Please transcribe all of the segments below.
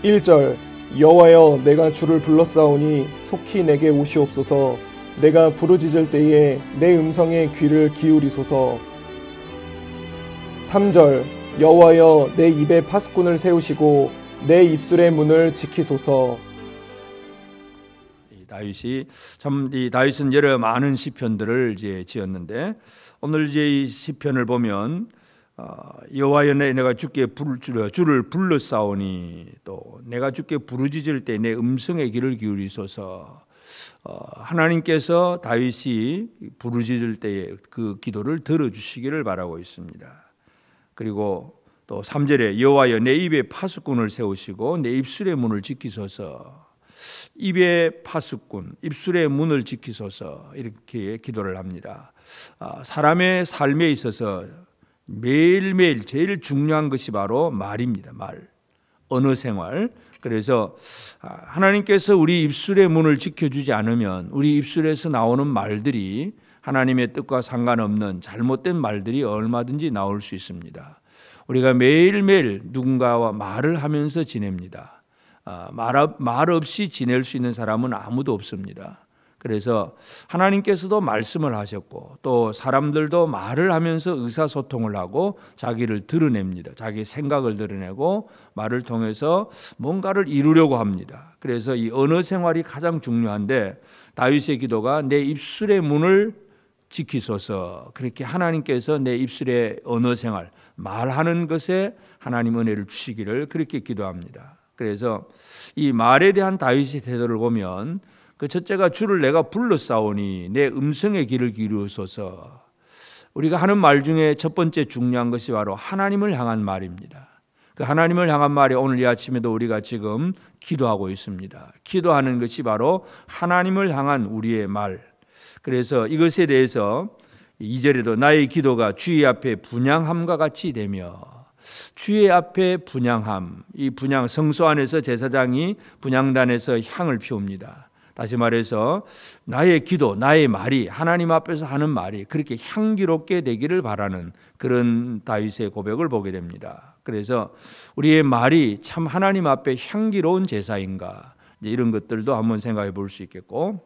1절 여호와여 내가 주를 불렀사오니 속히 내게 오시옵소서. 내가 부르짖을 때에 내 음성에 귀를 기울이소서. 3절 여호와여 내 입에 파수꾼을 세우시고 내 입술의 문을 지키소서. 이 다윗은 여러 많은 시편들을 이제 지었는데, 오늘 이제 이 시편을 보면 여호와여 내가 주를 불렀사오니, 또 내가 주께 부르짖을 때 내 음성의 귀를 기울이소서. 하나님께서 다윗이 부르짖을 때의 그 기도를 들어주시기를 바라고 있습니다. 그리고 또 3절에 여호와여 내 입에 파수꾼을 세우시고 내 입술의 문을 지키소서. 입의 파수꾼, 입술의 문을 지키소서, 이렇게 기도를 합니다. 사람의 삶에 있어서 매일매일 제일 중요한 것이 바로 말입니다. 말, 언어 생활. 그래서 하나님께서 우리 입술의 문을 지켜주지 않으면 우리 입술에서 나오는 말들이 하나님의 뜻과 상관없는 잘못된 말들이 얼마든지 나올 수 있습니다. 우리가 매일매일 누군가와 말을 하면서 지냅니다. 말 없이 지낼 수 있는 사람은 아무도 없습니다. 그래서 하나님께서도 말씀을 하셨고, 또 사람들도 말을 하면서 의사소통을 하고 자기를 드러냅니다. 자기 생각을 드러내고 말을 통해서 뭔가를 이루려고 합니다. 그래서 이 언어 생활이 가장 중요한데, 다윗의 기도가 내 입술의 문을 지키소서. 그렇게 하나님께서 내 입술의 언어 생활, 말하는 것에 하나님 은혜를 주시기를 그렇게 기도합니다. 그래서 이 말에 대한 다윗의 태도를 보면, 그 첫째가 주를 내가 불렀사오니 내 음성의 귀를 기울이소서. 우리가 하는 말 중에 첫 번째 중요한 것이 바로 하나님을 향한 말입니다. 그 하나님을 향한 말이 오늘 이 아침에도 우리가 지금 기도하고 있습니다. 기도하는 것이 바로 하나님을 향한 우리의 말. 그래서 이것에 대해서 2절에도 나의 기도가 주의 앞에 분향함과 같이 되며, 주의 앞에 분향함, 이 분향, 성소 안에서 제사장이 분향단에서 향을 피웁니다. 다시 말해서 나의 기도, 나의 말이, 하나님 앞에서 하는 말이 그렇게 향기롭게 되기를 바라는 그런 다윗의 고백을 보게 됩니다. 그래서 우리의 말이 참 하나님 앞에 향기로운 제사인가, 이런 것들도 한번 생각해 볼 수 있겠고,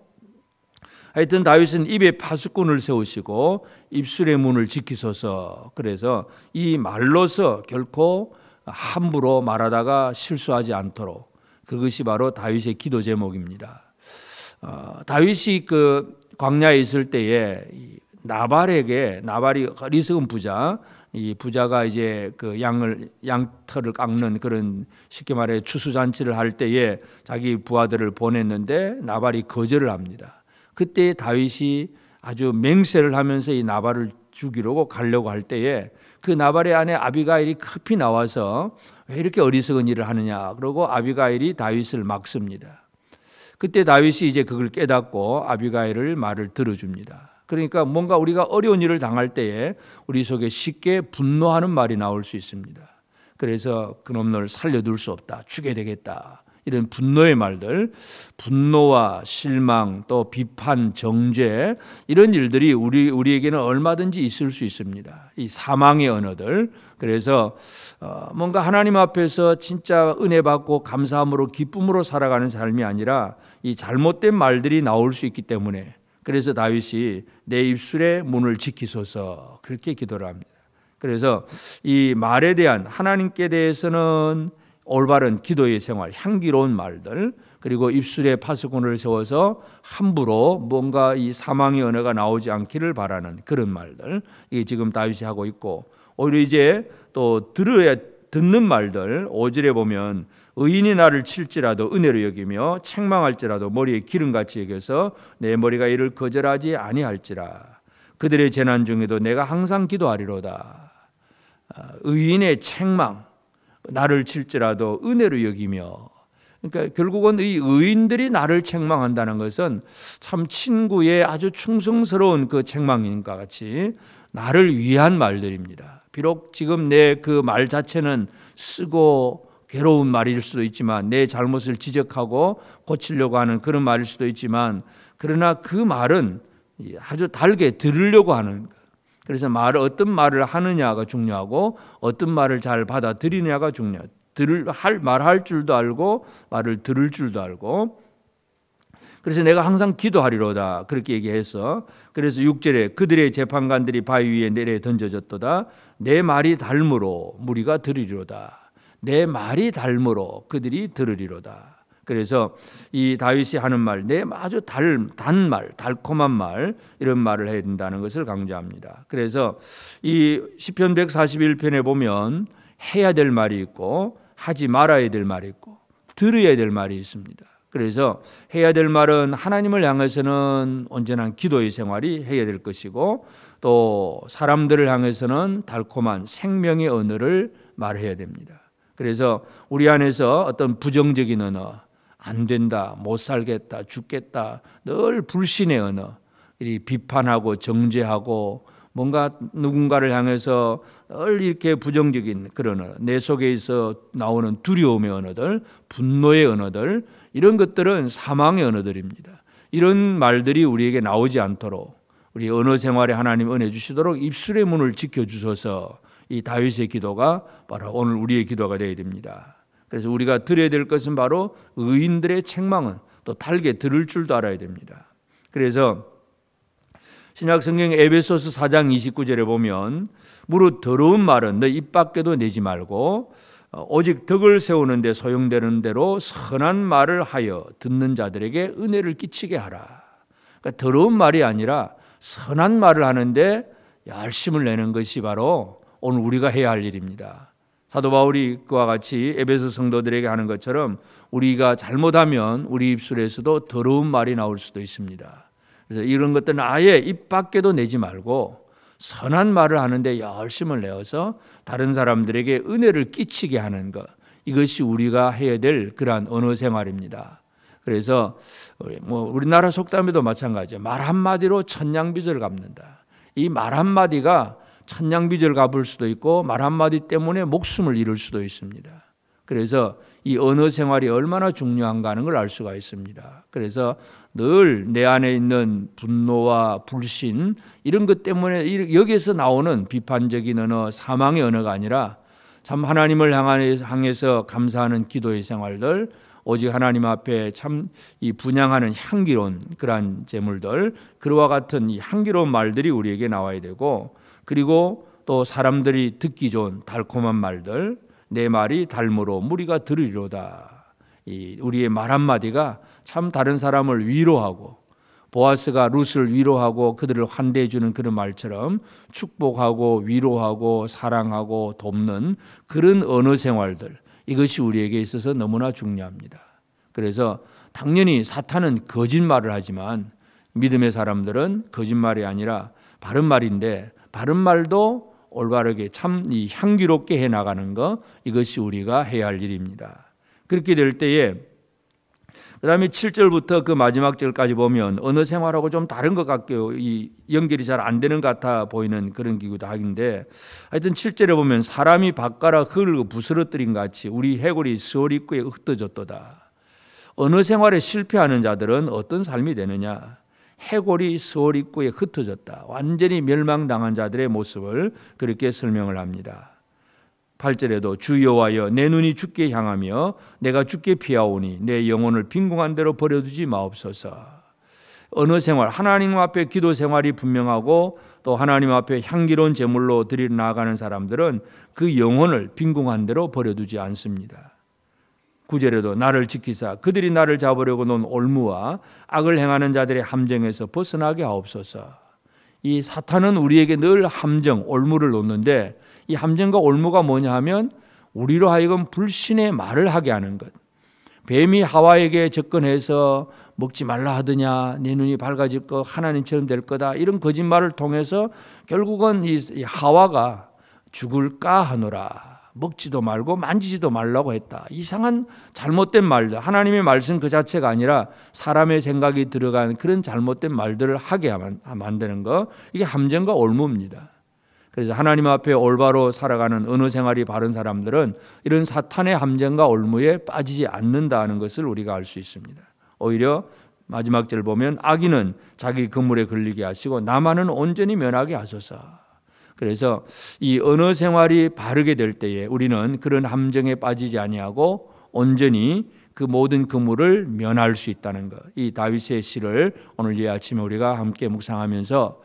하여튼 다윗은 입에 파수꾼을 세우시고 입술의 문을 지키소서. 그래서 이 말로서 결코 함부로 말하다가 실수하지 않도록, 그것이 바로 다윗의 기도 제목입니다. 다윗이 그 광야에 있을 때에 나발이 어리석은 부자, 이 부자가 이제 그 양털을 깎는 그런, 쉽게 말해 추수잔치를 할 때에 자기 부하들을 보냈는데 나발이 거절을 합니다. 그때 다윗이 아주 맹세를 하면서 이 나발을 죽이려고 가려고 할 때에 그 나발의 아내 아비가일이 급히 나와서 왜 이렇게 어리석은 일을 하느냐, 그러고 아비가일이 다윗을 막습니다. 그때 다윗이 이제 그걸 깨닫고 아비가일을 말을 들어줍니다. 그러니까 뭔가 우리가 어려운 일을 당할 때에 우리 속에 쉽게 분노하는 말이 나올 수 있습니다. 그래서 그놈 널 살려둘 수 없다, 죽여야 되겠다, 이런 분노의 말들, 분노와 실망, 또 비판, 정죄, 이런 일들이 우리에게는 얼마든지 있을 수 있습니다. 이 사망의 언어들. 그래서 뭔가 하나님 앞에서 진짜 은혜 받고 감사함으로 기쁨으로 살아가는 삶이 아니라 이 잘못된 말들이 나올 수 있기 때문에, 그래서 다윗이 내 입술의 문을 지키소서, 그렇게 기도를 합니다. 그래서 이 말에 대한, 하나님께 대해서는 올바른 기도의 생활, 향기로운 말들, 그리고 입술에 파수꾼을 세워서 함부로 뭔가 이 사망의 언어가 나오지 않기를 바라는 그런 말들, 이게 지금 다윗이 하고 있고, 오히려 이제 또 듣는 말들, 5절에 보면 의인이 나를 칠지라도 은혜로 여기며 책망할지라도 머리에 기름같이 여겨서 내 머리가 이를 거절하지 아니할지라. 그들의 재난 중에도 내가 항상 기도하리로다. 의인의 책망, 나를 칠지라도 은혜로 여기며, 그러니까 결국은 이 의인들이 나를 책망한다는 것은 참 친구의 아주 충성스러운 그 책망인과 같이 나를 위한 말들입니다. 비록 지금 내 그 말 자체는 쓰고 괴로운 말일 수도 있지만, 내 잘못을 지적하고 고치려고 하는 그런 말일 수도 있지만, 그러나 그 말은 아주 달게 들으려고 하는, 그래서 어떤 말을 하느냐가 중요하고 어떤 말을 잘 받아들이느냐가 말할 줄도 알고 말을 들을 줄도 알고. 그래서 내가 항상 기도하리로다 그렇게 얘기해서, 그래서 6절에 그들의 재판관들이 바위 위에 내려 던져졌도다. 내 말이 닮으로 무리가 들으리로다. 내 말이 닮으로 그들이 들으리로다. 그래서 이 다윗이 하는 말, 내 아주 단말, 달콤한 말, 이런 말을 해야 된다는 것을 강조합니다. 그래서 이 시편 141편에 보면 해야 될 말이 있고 하지 말아야 될 말이 있고 들어야 될 말이 있습니다. 그래서 해야 될 말은 하나님을 향해서는 온전한 기도의 생활이 해야 될 것이고, 또 사람들을 향해서는 달콤한 생명의 언어를 말해야 됩니다. 그래서 우리 안에서 어떤 부정적인 언어, 안 된다, 못 살겠다, 죽겠다, 늘 불신의 언어, 비판하고 정죄하고 뭔가 누군가를 향해서 늘 이렇게 부정적인 그런 언어, 내 속에서 나오는 두려움의 언어들, 분노의 언어들, 이런 것들은 사망의 언어들입니다. 이런 말들이 우리에게 나오지 않도록 우리 언어 생활에 하나님 은혜 주시도록 입술의 문을 지켜주셔서 이 다윗의 기도가 바로 오늘 우리의 기도가 되어야 됩니다. 그래서 우리가 들어야 될 것은 바로 의인들의 책망은 또 달게 들을 줄도 알아야 됩니다. 그래서 신약 성경 에베소서 4장 29절에 보면 무릇 더러운 말은 너 입 밖에도 내지 말고 오직 덕을 세우는 데 소용되는 대로 선한 말을 하여 듣는 자들에게 은혜를 끼치게 하라. 그러니까 더러운 말이 아니라 선한 말을 하는데 열심을 내는 것이 바로 오늘 우리가 해야 할 일입니다. 사도 바울이 그와 같이 에베소 성도들에게 하는 것처럼 우리가 잘못하면 우리 입술에서도 더러운 말이 나올 수도 있습니다. 그래서 이런 것들은 아예 입 밖에도 내지 말고 선한 말을 하는데 열심을 내어서 다른 사람들에게 은혜를 끼치게 하는 것, 이것이 우리가 해야 될 그러한 언어 생활입니다. 그래서 우리나라 속담에도 마찬가지예요. 말 한마디로 천냥빚을 갚는다. 이 말 한마디가 천냥빚을 갚을 수도 있고 말 한마디 때문에 목숨을 잃을 수도 있습니다. 그래서 이 언어 생활이 얼마나 중요한가 하는 걸 알 수가 있습니다. 그래서 늘 내 안에 있는 분노와 불신 이런 것 때문에 여기에서 나오는 비판적인 언어, 사망의 언어가 아니라 참 하나님을 향해서 감사하는 기도의 생활들, 오직 하나님 앞에 참 이 분향하는 향기로운 그러한 제물들, 그와 같은 이 향기로운 말들이 우리에게 나와야 되고, 그리고 또 사람들이 듣기 좋은 달콤한 말들, 내 말이 닮으로 무리가 들으리로다. 우리의 말 한마디가 참 다른 사람을 위로하고, 보아스가 룻을 위로하고 그들을 환대해 주는 그런 말처럼 축복하고 위로하고 사랑하고 돕는 그런 언어 생활들, 이것이 우리에게 있어서 너무나 중요합니다. 그래서 당연히 사탄은 거짓말을 하지만 믿음의 사람들은 거짓말이 아니라 바른 말인데, 바른 말도 올바르게 참 이 향기롭게 해나가는 것, 이것이 우리가 해야 할 일입니다. 그렇게 될 때에 그 다음에 7절부터 그 마지막 절까지 보면 언어 생활하고 좀 다른 것 같고요. 이 연결이 잘 안 되는 것 같아 보이는 그런 기구도 하긴데, 하여튼 7절에 보면 사람이 밭가락 흙을 부스러뜨린 같이 우리 해골이 스올 입구에 흩어졌도다. 언어 생활에 실패하는 자들은 어떤 삶이 되느냐? 해골이 스올 입구에 흩어졌다. 완전히 멸망당한 자들의 모습을 그렇게 설명을 합니다. 8절에도 주 여호와여 내 눈이 주께 향하며 내가 주께 피하오니 내 영혼을 빈궁한 대로 버려두지 마옵소서. 언어 생활, 하나님 앞에 기도 생활이 분명하고 또 하나님 앞에 향기로운 제물로 드리러 나아가는 사람들은 그 영혼을 빈궁한 대로 버려두지 않습니다. 9절에도 나를 지키사 그들이 나를 잡으려고 놓은 올무와 악을 행하는 자들의 함정에서 벗어나게 하옵소서. 이 사탄은 우리에게 늘 함정, 올무를 놓는데, 이 함정과 올무가 뭐냐 하면 우리로 하여금 불신의 말을 하게 하는 것. 뱀이 하와에게 접근해서 먹지 말라 하더냐, 내 눈이 밝아질 거, 하나님처럼 될 거다, 이런 거짓말을 통해서 결국은 이 하와가 죽을까 하노라, 먹지도 말고 만지지도 말라고 했다. 이상한 잘못된 말들, 하나님의 말씀 그 자체가 아니라 사람의 생각이 들어간 그런 잘못된 말들을 하게 만드는 거, 이게 함정과 올무입니다. 그래서 하나님 앞에 올바로 살아가는 언어 생활이 바른 사람들은 이런 사탄의 함정과 올무에 빠지지 않는다는 것을 우리가 알 수 있습니다. 오히려 마지막 절 보면 악인은 자기 그물에 걸리게 하시고 나만은 온전히 면하게 하소서. 그래서 이 언어 생활이 바르게 될 때에 우리는 그런 함정에 빠지지 아니하고 온전히 그 모든 그물을 면할 수 있다는 것. 이 다윗의 시를 오늘 이 아침에 우리가 함께 묵상하면서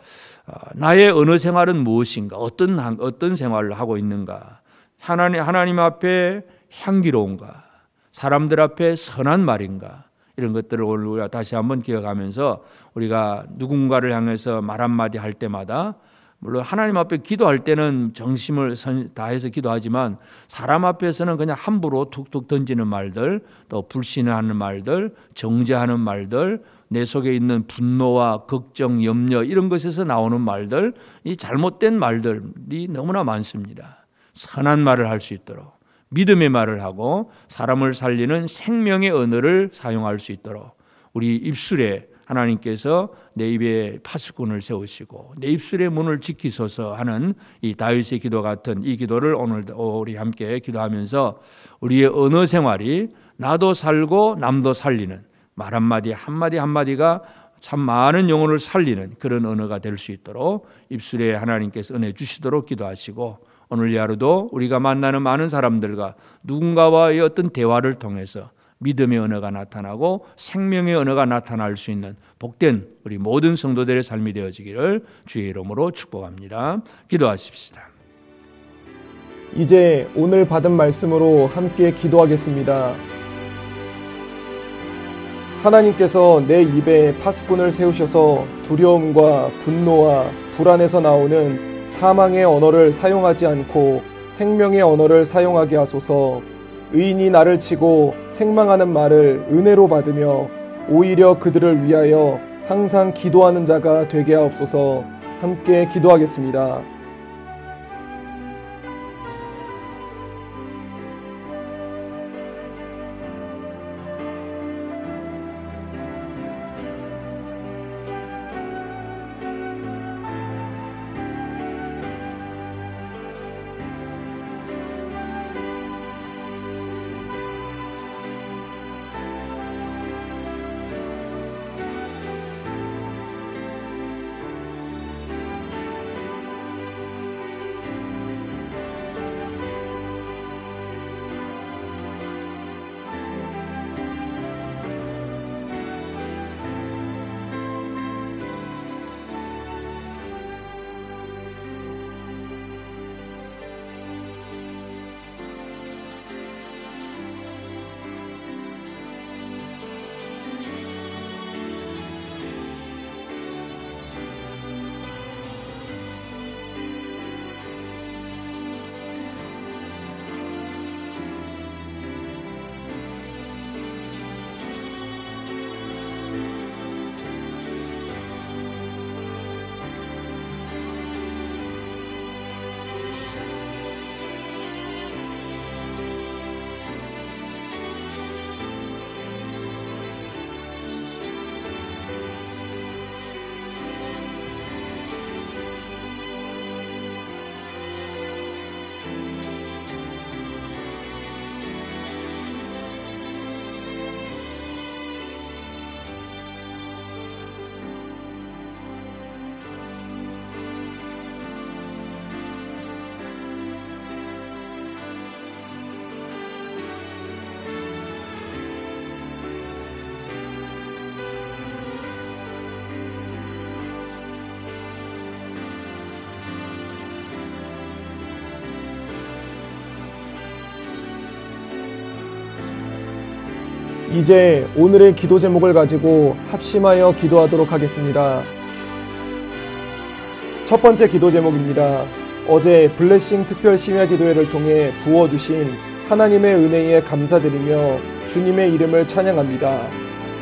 나의 언어 생활은 무엇인가? 어떤 생활을 하고 있는가? 하나님 앞에 향기로운가? 사람들 앞에 선한 말인가? 이런 것들을 오늘 우리가 다시 한번 기억하면서 우리가 누군가를 향해서 말 한마디 할 때마다 물론 하나님 앞에 기도할 때는 정심을 다해서 기도하지만 사람 앞에서는 그냥 함부로 툭툭 던지는 말들, 또 불신하는 말들, 정죄하는 말들, 내 속에 있는 분노와 걱정, 염려 이런 것에서 나오는 말들, 이 잘못된 말들이 너무나 많습니다. 선한 말을 할 수 있도록 믿음의 말을 하고 사람을 살리는 생명의 언어를 사용할 수 있도록 우리 입술에 하나님께서 내 입에 파수꾼을 세우시고 내 입술의 문을 지키소서 하는 이 다윗의 기도 같은 이 기도를 오늘 우리 함께 기도하면서 우리의 언어 생활이 나도 살고 남도 살리는 말 한마디 한마디가 참 많은 영혼을 살리는 그런 언어가 될 수 있도록 입술에 하나님께서 은혜 주시도록 기도하시고 오늘 이 하루도 우리가 만나는 많은 사람들과 누군가와의 어떤 대화를 통해서 믿음의 언어가 나타나고 생명의 언어가 나타날 수 있는 복된 우리 모든 성도들의 삶이 되어지기를 주의 이름으로 축복합니다. 기도하십시다. 이제 오늘 받은 말씀으로 함께 기도하겠습니다. 하나님께서 내 입에 파수꾼을 세우셔서 두려움과 분노와 불안에서 나오는 사망의 언어를 사용하지 않고 생명의 언어를 사용하게 하소서. 의인이 나를 치고 책망하는 말을 은혜로 받으며 오히려 그들을 위하여 항상 기도하는 자가 되게 하옵소서. 함께 기도하겠습니다. 이제 오늘의 기도 제목을 가지고 합심하여 기도하도록 하겠습니다. 첫 번째 기도 제목입니다. 어제 블레싱 특별 심야 기도회를 통해 부어주신 하나님의 은혜에 감사드리며 주님의 이름을 찬양합니다.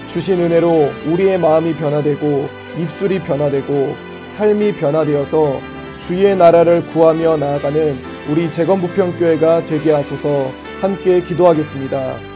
주신 은혜로 우리의 마음이 변화되고 입술이 변화되고 삶이 변화되어서 주의 나라를 구하며 나아가는 우리 재건부평교회가 되게 하소서. 함께 기도하겠습니다.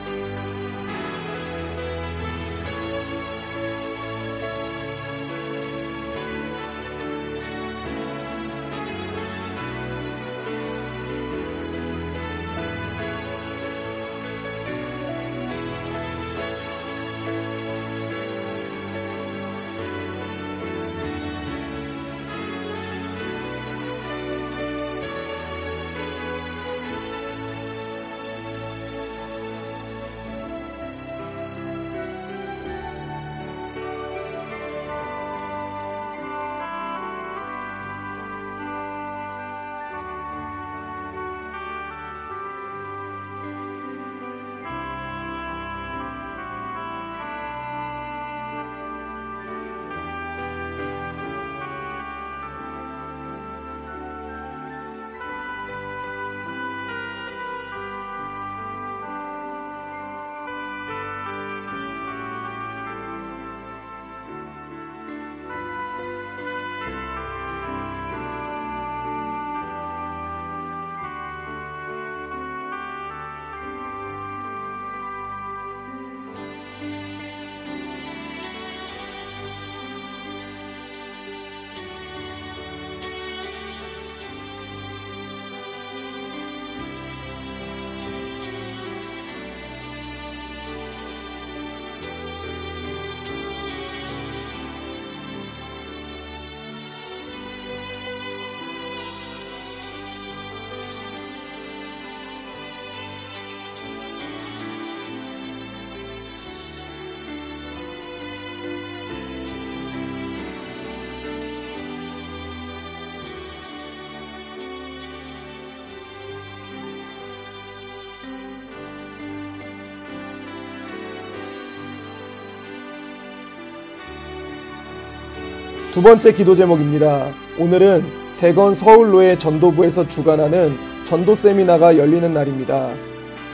두 번째 기도 제목입니다. 오늘은 재건 서울로의 전도부에서 주관하는 전도 세미나가 열리는 날입니다.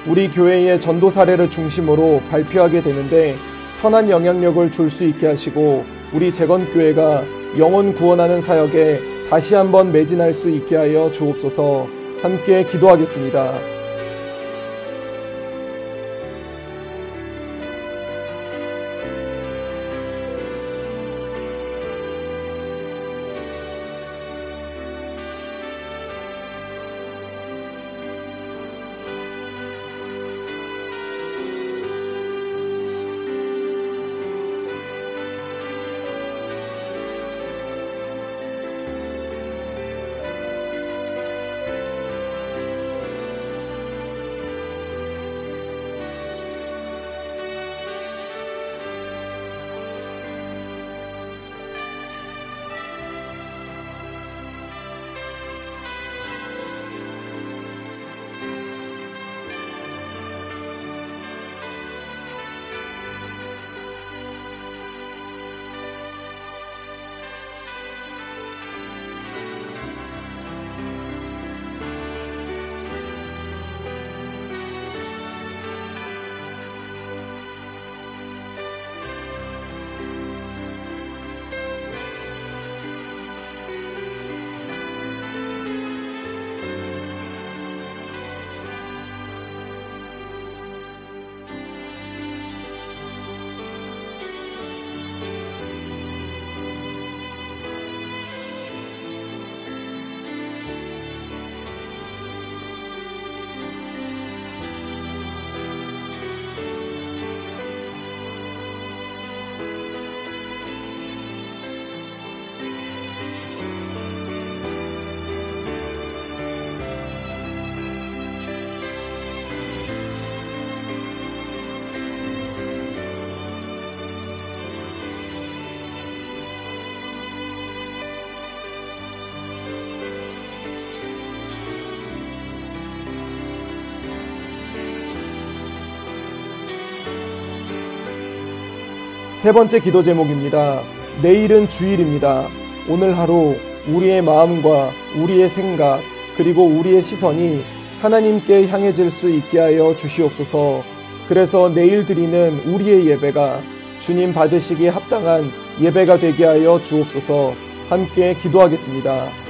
우리 교회의 전도 사례를 중심으로 발표하게 되는데 선한 영향력을 줄 수 있게 하시고 우리 재건교회가 영혼 구원하는 사역에 다시 한번 매진할 수 있게 하여 주옵소서. 함께 기도하겠습니다. 세 번째 기도 제목입니다. 내일은 주일입니다. 오늘 하루 우리의 마음과 우리의 생각 그리고 우리의 시선이 하나님께 향해질 수 있게 하여 주시옵소서. 그래서 내일 드리는 우리의 예배가 주님 받으시기에 합당한 예배가 되게 하여 주옵소서. 함께 기도하겠습니다.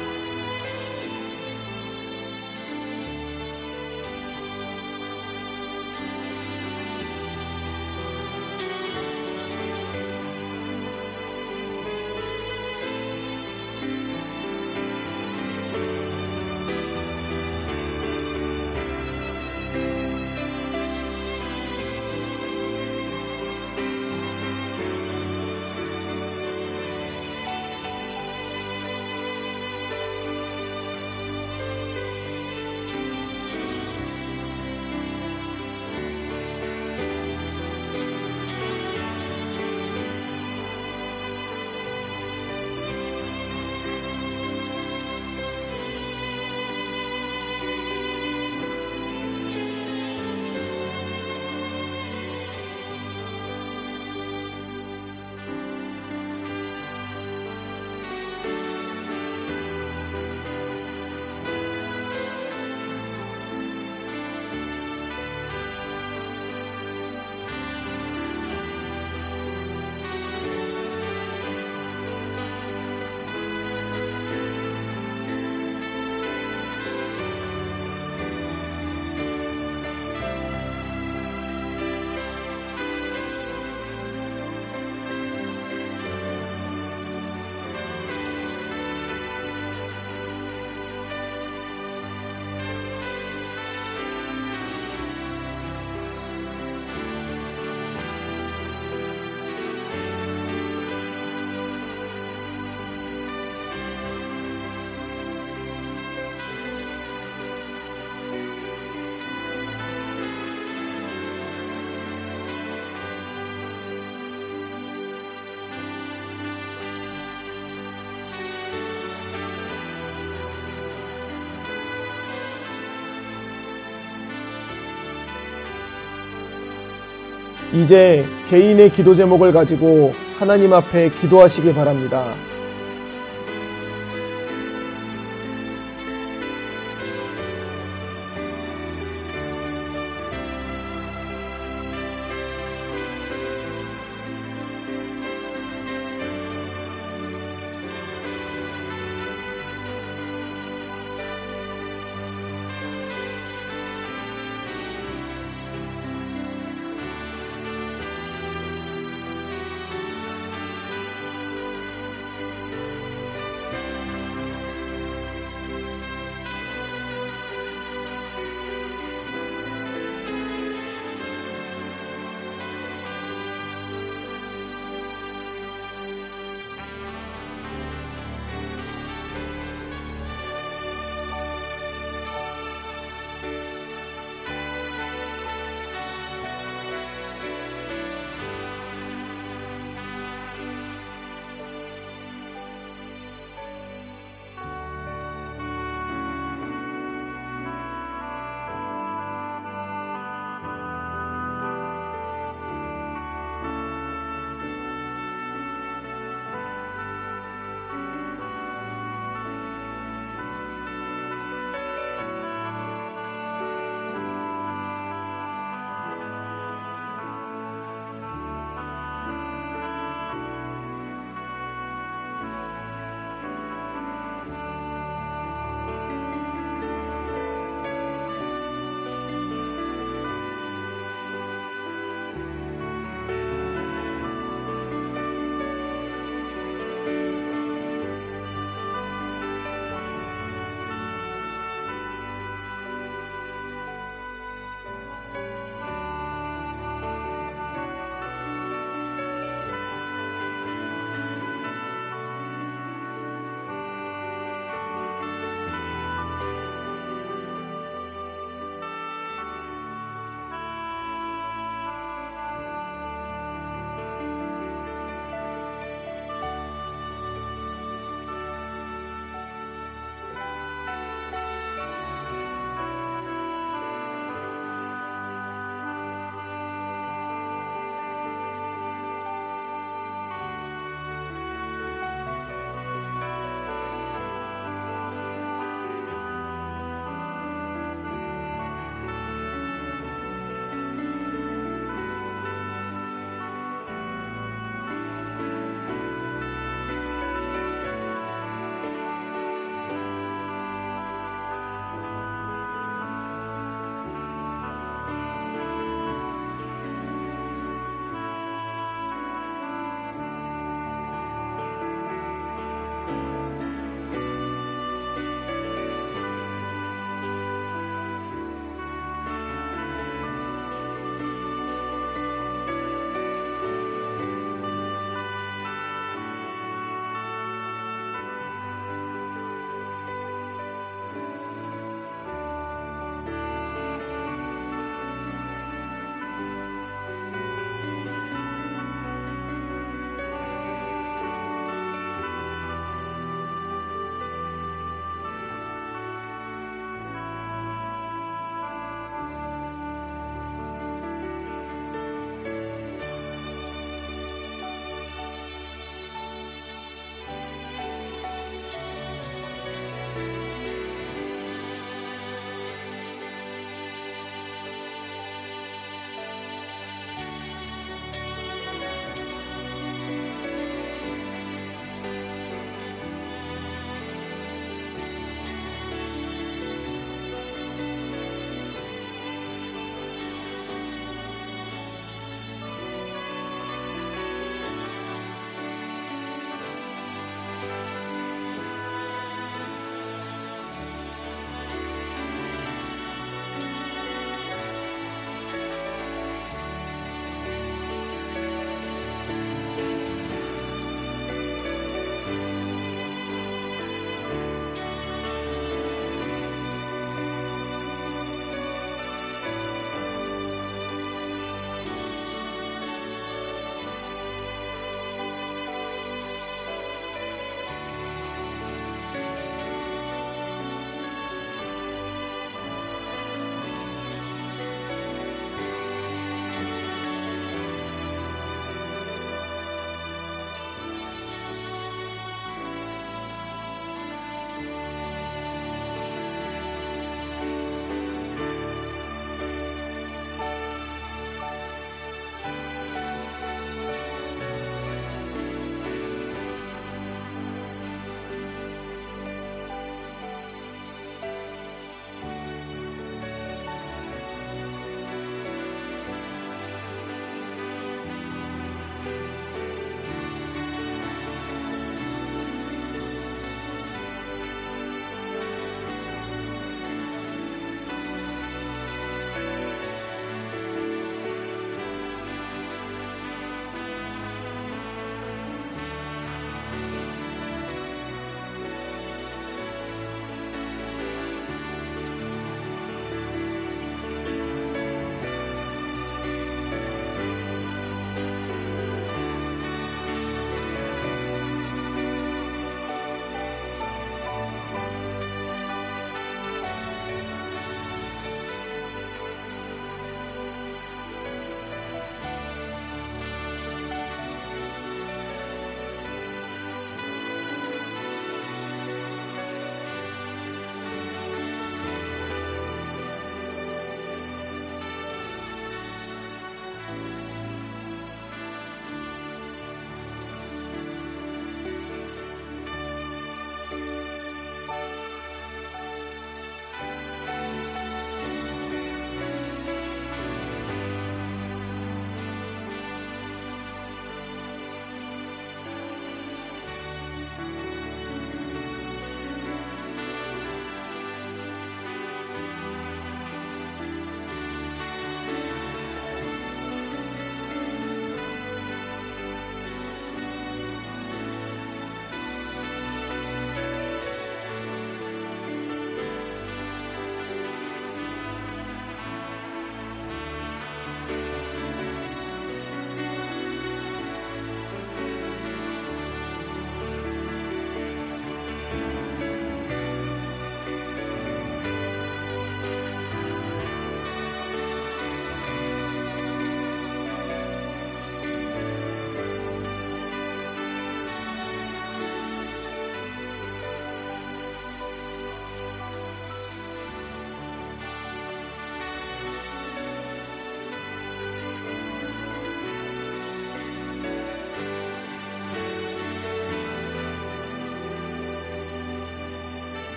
이제 개인의 기도 제목을 가지고 하나님 앞에 기도하시기 바랍니다.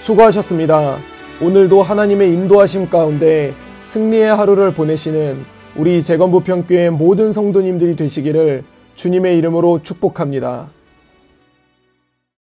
수고하셨습니다. 오늘도 하나님의 인도하심 가운데 승리의 하루를 보내시는 우리 재건부평교회 모든 성도님들이 되시기를 주님의 이름으로 축복합니다.